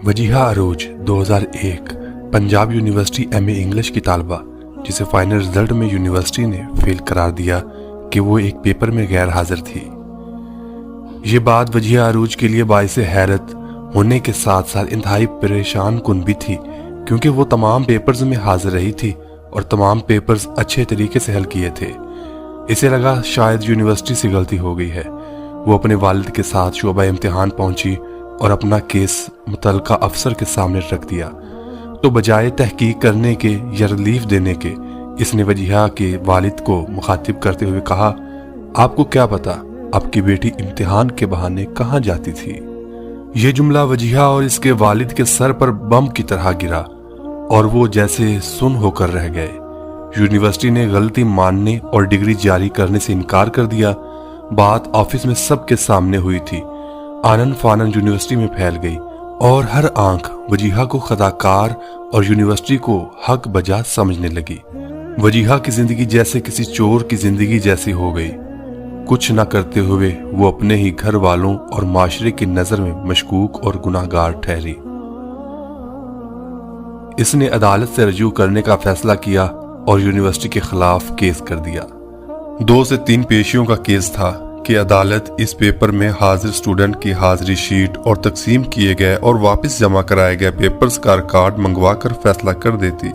وجیہہ عروج 2001 Punjab university M A English کی طالبہ جسے فائنل رزلٹ میں یونیورسٹی نے فیل قرار دیا کہ وہ ایک پیپر میں غیر حاضر تھی۔ یہ بات وجیہہ عروج کے لیے باعث حیرت ہونے کے ساتھ ساتھ انتہائی پریشان کن بھی تھی، کیونکہ وہ تمام پیپرز میں حاضر رہی تھی اور تمام پیپرز اچھے طریقے سے حل کیے تھے۔ اسے لگا شاید یونیورسٹی سے غلطی ہو گئی ہے۔ وہ اپنے والد کے ساتھ شعبہ امتحان پہنچی اور اپنا کیس متعلقہ افسر کے سامنے رکھ دیا، تو بجائے تحقیق کرنے کے یا ریلیف دینے کے اس نے وجیہہ کے والد کو مخاطب کرتے ہوئے کہا، آپ کو کیا پتا آپ کی بیٹی امتحان کے بہانے کہاں جاتی تھی؟ یہ جملہ وجیہہ اور اس کے والد کے سر پر بم کی طرح گرا اور وہ جیسے سن ہو کر رہ گئے۔ یونیورسٹی نے غلطی ماننے اور ڈگری جاری کرنے سے انکار کر دیا۔ بات آفس میں سب کے سامنے ہوئی تھی، آنن فانن یونیورسٹی میں پھیل گئی اور ہر آنکھ وجیہہ کو خطاکار اور یونیورسٹی کو حق بجا سمجھنے لگی۔ وجیہہ کی زندگی جیسے کسی چور کی زندگی جیسی ہو گئی۔ کچھ نہ کرتے ہوئے وہ اپنے ہی گھر والوں اور معاشرے کی نظر میں مشکوک اور گناہگار ٹھہری۔ اس نے عدالت سے رجوع کرنے کا فیصلہ کیا اور یونیورسٹی کے خلاف کیس کر دیا۔ 2 سے 3 پیشیوں کا کیس تھا کہ عدالت اس پیپر میں حاضر اسٹوڈنٹ کی حاضری شیٹ اور تقسیم کیے گئے اور واپس جمع کرائے گئے پیپرز کا ریکارڈ منگوا کر فیصلہ کر دیتی،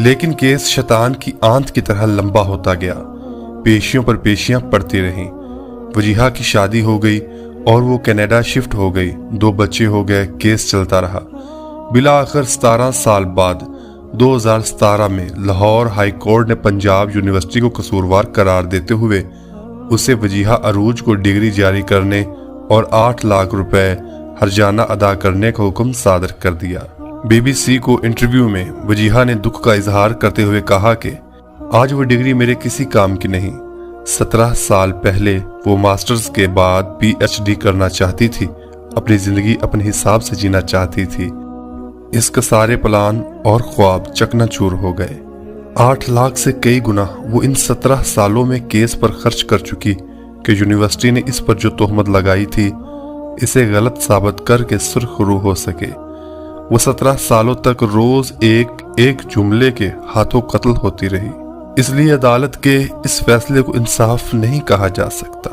لیکن کیس شیطان کی آنت کی طرح لمبا ہوتا گیا۔ پیشیوں پر پیشیاں پڑتی رہیں۔ وجیہہ کی شادی ہو گئی اور وہ کینیڈا شفٹ ہو گئی، 2 بچے ہو گئے، کیس چلتا رہا۔ بالآخر 17 سال بعد 2017 میں لاہور ہائی کورٹ نے پنجاب یونیورسٹی کو قصوروار قرار دیتے ہوئے اسے وجیہہ عروج کو ڈگری جاری کرنے اور 8 لاکھ روپے ہرجانہ ادا کرنے کا حکم صادر کر دیا۔ بی بی سی کو انٹرویو میں وجیہہ نے دکھ کا اظہار کرتے ہوئے کہا کہ آج وہ ڈگری میرے کسی کام کی نہیں۔ 17 سال پہلے وہ ماسٹرز کے بعد پی ایچ ڈی کرنا چاہتی تھی، اپنی زندگی اپنے حساب سے جینا چاہتی تھی۔ اس کا سارے پلان اور خواب چکنا چور ہو گئے۔ 8 لاکھ سے کئی گنا وہ ان 17 سالوں میں کیس پر خرچ کر چکی کہ یونیورسٹی نے اس پر جو تہمت لگائی تھی اسے غلط ثابت کر کے سرخ رو ہو سکے۔ وہ 17 سالوں تک روز ایک جملے کے ہاتھوں قتل ہوتی رہی۔ اس لیے عدالت کے اس فیصلے کو انصاف نہیں کہا جا سکتا۔